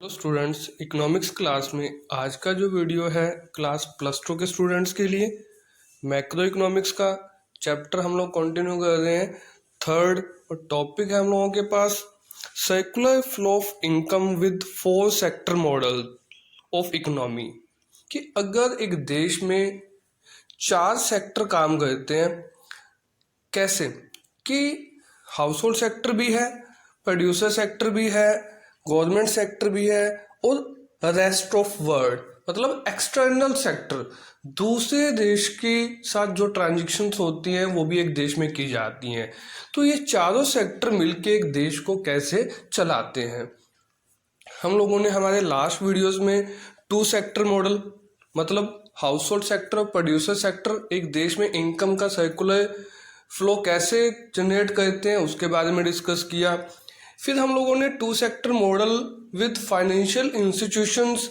Hello students, economics class में आज का जो वीडियो है क्लास +2 के स्टूडेंट्स के लिए मैक्रो इकोनॉमिक्स का चैप्टर हम लोग कंटिन्यू कर रहे हैं। थर्ड और टॉपिक है हम लोगों के पास circular flow of income with 4 sector model of economy. कि अगर एक देश में 4 सेक्टर काम करते हैं, कैसे कि हाउस होल्ड सेक्टर भी है, प्रोड्यूसर सेक्टर भी है, गवर्नमेंट सेक्टर भी है और रेस्ट ऑफ वर्ल्ड मतलब एक्सटर्नल सेक्टर, दूसरे देश के साथ जो ट्रांजैक्शंस होती हैं वो भी एक देश में की जाती हैं। तो ये चारों सेक्टर मिलके एक देश को कैसे चलाते हैं। हम लोगों ने हमारे लास्ट वीडियोस में 2 सेक्टर मॉडल मतलब हाउस होल्ड सेक्टर और प्रोड्यूसर सेक्टर एक देश में इनकम का सर्कुलर फ्लो कैसे जनरेट करते हैं उसके बारे में डिस्कस किया। फिर हम लोगों ने 2 sector model with financial institutions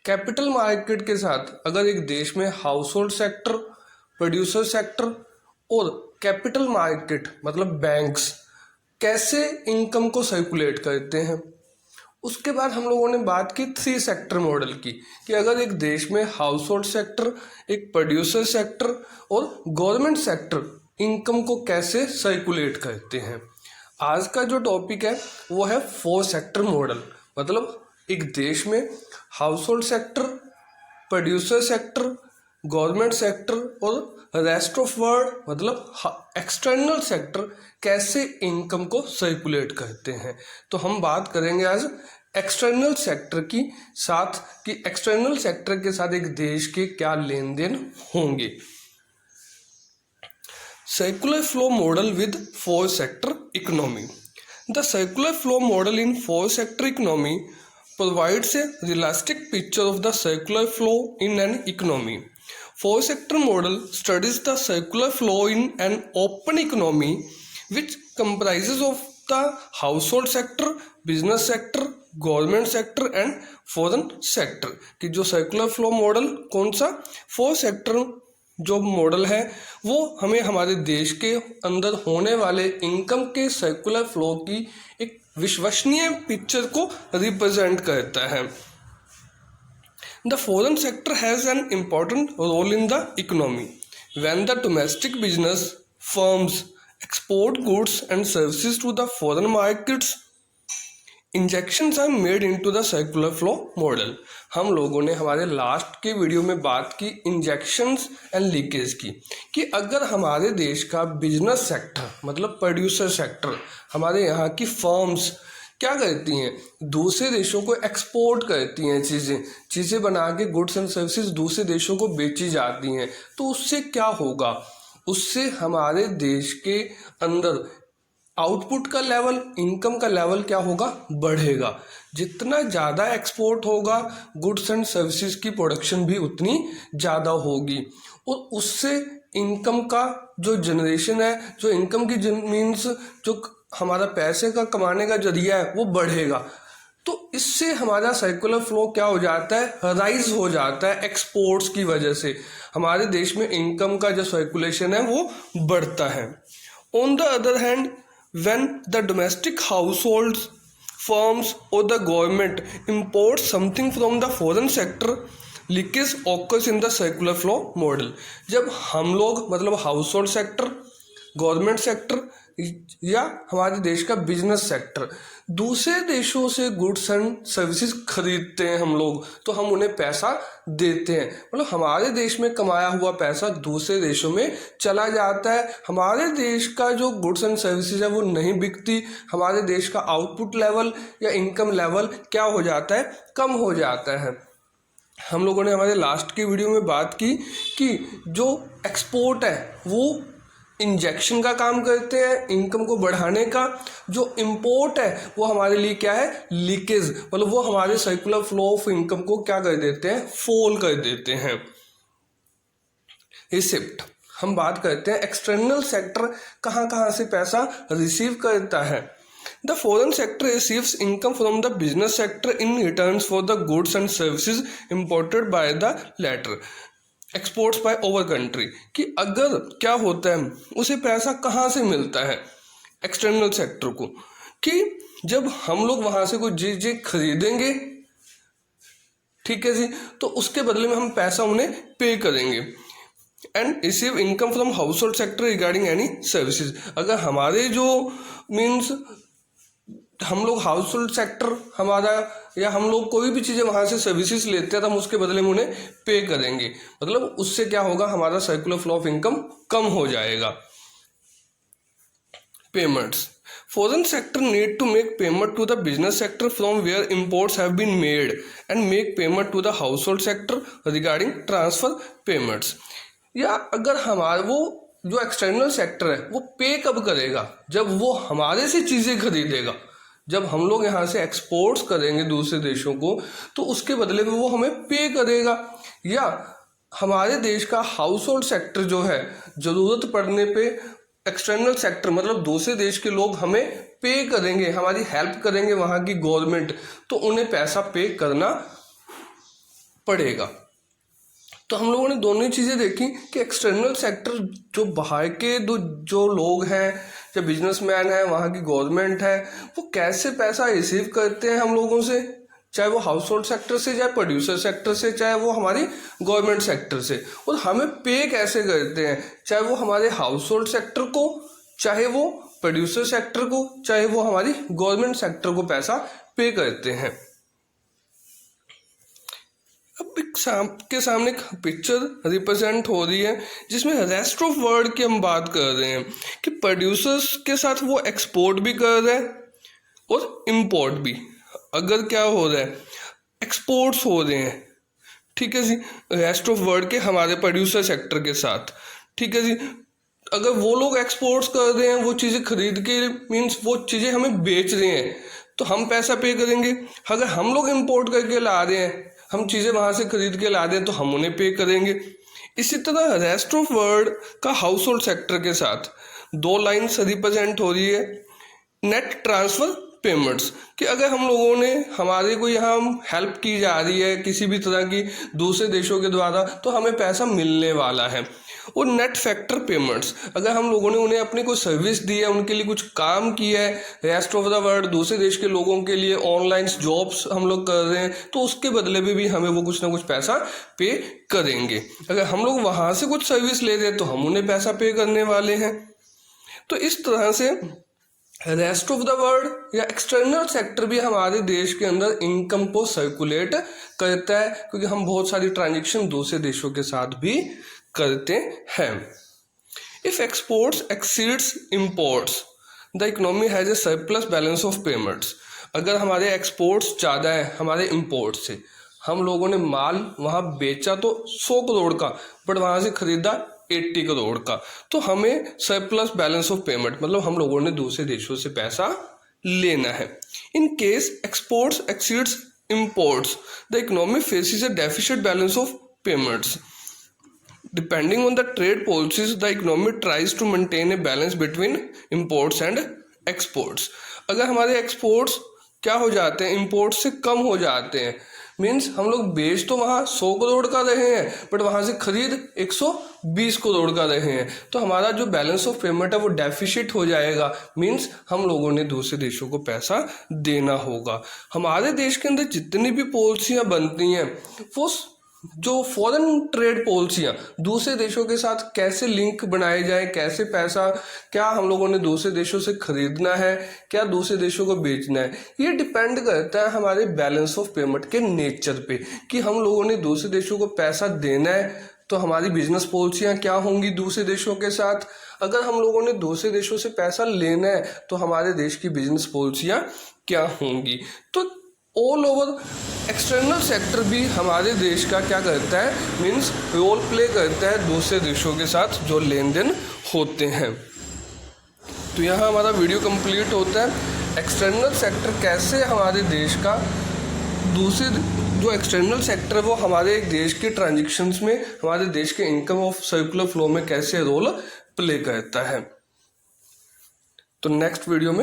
capital market के साथ, अगर एक देश में house hold sector, producer sector और कैपिटल मार्केट मतलब बैंक्स कैसे इनकम को सर्कुलेट करते हैं। उसके बाद हम लोगों ने बात की 3 सेक्टर मॉडल की कि अगर एक देश में हाउस होल्ड सेक्टर, एक प्रोड्यूसर सेक्टर और गवर्नमेंट सेक्टर इनकम को कैसे सर्कुलेट करते हैं। आज का जो टॉपिक है वो है 4 सेक्टर मॉडल मतलब एक देश में house hold sector, producer sector, government sector और रेस्ट ऑफ वर्ल्ड मतलब एक्सटर्नल सेक्टर कैसे इनकम को सर्कुलेट करते हैं। तो हम बात करेंगे आज एक्सटर्नल सेक्टर की साथ कि एक्सटर्नल सेक्टर के साथ एक देश के क्या लेन देन होंगे। Circular flow model with 4 sector economy. The circular flow model in 4 sector economy provides a realistic picture of the circular flow in an economy. 4 sector model studies the circular flow in an open economy which comprises of the household sector, business sector, government sector and foreign sector. कि जो circular flow model कौन सा 4 sector जो model है वो हमें हमारे देश के अंदर होने वाले इनकम के सर्कुलर फ्लो की एक विश्वसनीय पिक्चर को रिप्रेजेंट करता है। The foreign sector has an important role in the economy when the domestic business firms export goods and services to the foreign markets. Injections are made into the circular flow model. हम लोगों ने हमारे last के video में बात की injections and leakage की कि अगर हमारे देश का बिजनेस सेक्टर मतलब प्रोड्यूसर सेक्टर, हमारे यहाँ की फर्म्स क्या करती हैं, दूसरे देशों को एक्सपोर्ट करती हैं, चीज़ें बना के गुड्स एंड सर्विसेज दूसरे देशों को बेची जाती हैं। तो उससे क्या होगा, उससे हमारे देश के अंदर आउटपुट का लेवल, इनकम का लेवल क्या होगा, बढ़ेगा। जितना ज़्यादा एक्सपोर्ट होगा गुड्स एंड सर्विसेज की प्रोडक्शन भी उतनी ज़्यादा होगी और उससे इनकम का जो जनरेशन है, जो इनकम की मीन्स जो हमारा पैसे का कमाने का जरिया है वो बढ़ेगा। तो इससे हमारा सर्कुलर फ्लो क्या हो जाता है, राइज हो जाता है। एक्सपोर्ट्स की वजह से हमारे देश में इनकम का जो सर्कुलेशन है वो बढ़ता है। On the other hand when the domestic households, firms or the government imports something from the foreign sector, leakage occurs in the circular flow model। जब हम लोग मतलब house hold sector, government sector या हमारे देश का बिजनेस सेक्टर दूसरे देशों से गुड्स एंड सर्विसेज खरीदते हैं हम लोग, तो हम उन्हें पैसा देते हैं, मतलब हमारे देश में कमाया हुआ पैसा दूसरे देशों में चला जाता है। हमारे देश का जो गुड्स एंड सर्विसेज है वो नहीं बिकती, हमारे देश का आउटपुट लेवल या इनकम लेवल क्या हो जाता है, कम हो जाता है। हम लोगों ने हमारे लास्ट की वीडियो में बात की कि जो एक्सपोर्ट है वो इंजेक्शन का काम करते हैं इनकम को बढ़ाने का, जो इंपोर्ट है वो हमारे लिए क्या है, लीकेज, मतलब वो हमारे सर्कुलर फ्लो ऑफ इनकम को क्या कर देते हैं, फॉल कर देते हैं। रिसिप्ट हम बात करते हैं एक्सटर्नल सेक्टर कहाँ कहाँ से पैसा रिसीव करता है। The foreign sector receives income from the business sector in returns for the goods and services imported by the latter. Exports by our country कि अगर क्या होता है उसे पैसा कहाँ से मिलता है एक्सटर्नल सेक्टर को, कि जब हम लोग वहाँ से कोई चीज़ें खरीदेंगे ठीक है जी। तो उसके बदले में हम पैसा उन्हें पे करेंगे। And receive income from house hold sector regarding any services. अगर हमारे जो मीन्स हम लोग हाउस होल्ड सेक्टर हमारा, या हम लोग कोई भी चीज़ें वहाँ से सर्विसेज लेते हैं तो हम उसके बदले में उन्हें पे करेंगे। मतलब उससे क्या होगा, हमारा सर्कुलर फ्लो ऑफ इनकम कम हो जाएगा। Payments. Foreign sector need to make payment to the business sector from where imports have been made and make payment to the household sector regarding transfer payments। या अगर हमारा वो जो external sector है वो पे कब करेगा, जब वो हमारे से चीज़ें खरीदेगा। जब हम लोग यहाँ से एक्सपोर्ट्स करेंगे दूसरे देशों को तो उसके बदले में वो हमें पे करेगा। या हमारे देश का हाउस होल्ड सेक्टर जो है, ज़रूरत पड़ने पे एक्सटर्नल सेक्टर मतलब दूसरे देश के लोग हमें पे करेंगे, हमारी हेल्प करेंगे वहाँ की गवर्नमेंट, तो उन्हें पैसा पे करना पड़ेगा। तो हम लोगों ने दोनों ही चीज़ें देखी कि एक्सटर्नल सेक्टर जो बाहर के जो लोग हैं, जो बिजनेसमैन हैं, वहाँ की गवर्नमेंट है, वो कैसे पैसा रिसीव करते हैं हम लोगों से, चाहे वो हाउस होल्ड सेक्टर से, चाहे प्रोड्यूसर सेक्टर से, चाहे वो हमारी गवर्नमेंट सेक्टर से, और हमें पे कैसे करते हैं, चाहे वो हमारे हाउस होल्ड सेक्टर को, चाहे वो प्रोड्यूसर सेक्टर को, चाहे वो हमारी गवर्नमेंट सेक्टर को पैसा पे करते हैं। अब के सामने एक पिक्चर रिप्रेजेंट हो रही है जिसमें रेस्ट ऑफ वर्ल्ड की हम बात कर रहे हैं कि प्रोड्यूसर्स के साथ वो एक्सपोर्ट भी कर रहे हैं और इम्पोर्ट भी। अगर क्या हो रहा है, एक्सपोर्ट्स हो रहे हैं, ठीक है जी, रेस्ट ऑफ वर्ल्ड के हमारे प्रोड्यूसर सेक्टर के साथ, ठीक है जी। अगर वो लोग एक्सपोर्ट्स कर रहे हैं, वो चीज़ें खरीद के मीन्स वो चीज़ें हमें बेच रहे हैं, तो हम पैसा पे करेंगे। अगर हम लोग इम्पोर्ट करके ला रहे हैं, हम चीज़ें वहाँ से खरीद के ला दें, तो हम उन्हें पे करेंगे। इसी तरह रेस्ट ऑफ वर्ल्ड का हाउस होल्ड सेक्टर के साथ दो लाइन्स रिप्रेजेंट हो रही है। नेट ट्रांसफ़र पेमेंट्स, कि अगर हम लोगों ने हमारे को यहाँ हेल्प की जा रही है किसी भी तरह की दूसरे देशों के द्वारा, तो हमें पैसा मिलने वाला है। और नेट फैक्टर पेमेंट्स, अगर हम लोगों ने उन्हें अपनी कोई सर्विस दी है, उनके लिए कुछ काम किया है, रेस्ट ऑफ द वर्ल्ड दूसरे देश के लोगों के लिए ऑनलाइन जॉब्स हम लोग कर रहे हैं, तो उसके बदले में भी हमें वो कुछ ना कुछ पैसा पे करेंगे। अगर हम लोग वहाँ से कुछ सर्विस ले रहे हैं तो हम उन्हें पैसा पे करने वाले हैं। तो इस तरह से रेस्ट ऑफ द वर्ल्ड या एक्सटर्नल सेक्टर भी हमारे देश के अंदर इनकम को सर्कुलेट करता है, क्योंकि हम बहुत सारी ट्रांजेक्शन दूसरे देशों के साथ भी करते हैं। If exports exceeds imports the economy has a surplus balance of payments. अगर हमारे एक्सपोर्ट्स ज़्यादा है हमारे इंपोर्ट से, हम लोगों ने माल वहाँ बेचा तो 100 करोड़ का, बट वहाँ से खरीदा 80 करोड़ का, तो हमें सरप्लस बैलेंस ऑफ पेमेंट मतलब हम लोगों ने दूसरे देशों से पैसा लेना है। In case exports exceeds imports the economy faces a deficit balance of payments. Depending on the trade policies, the economy tries to maintain a balance between imports and exports। अगर हमारे एक्सपोर्ट्स क्या हो जाते हैं, इंपोर्ट्स से कम हो जाते हैं, मीन्स हम लोग बेच तो वहाँ 100 करोड़ का रहे हैं, बट वहाँ से खरीद 120 करोड़ का रहे हैं, तो हमारा जो बैलेंस ऑफ पेमेंट है वो डेफिसिट हो जाएगा। मीन्स हम लोगों ने दूसरे देशों को पैसा देना होगा। हमारे देश के अंदर जितनी भी पॉलिसियाँ बनती हैं, वो जो फॉरेन ट्रेड पॉलिसियाँ दूसरे देशों के साथ कैसे लिंक बनाए जाए, कैसे पैसा क्या हम लोगों ने दूसरे देशों से खरीदना है, क्या दूसरे देशों को बेचना है, ये डिपेंड करता है हमारे बैलेंस ऑफ पेमेंट के नेचर पे, कि हम लोगों ने दूसरे देशों को पैसा देना है तो हमारी बिजनेस पॉलिसियाँ क्या होंगी दूसरे देशों के साथ। अगर हम लोगों ने दूसरे देशों से पैसा लेना है तो हमारे देश की बिजनेस पॉलिसियाँ क्या होंगी। तो ऑल ओवर एक्सटर्नल सेक्टर भी हमारे देश का क्या करता है, मीन्स रोल प्ले करता है दूसरे देशों के साथ जो लेन देन होते हैं। तो यहाँ हमारा वीडियो कंप्लीट होता है। एक्सटर्नल सेक्टर कैसे हमारे देश का दूसरे जो एक्सटर्नल सेक्टर है वो हमारे देश के ट्रांजेक्शन्स में, हमारे देश के इनकम ऑफ सर्कुलर फ्लो में कैसे रोल प्ले करता है। तो नेक्स्ट वीडियो में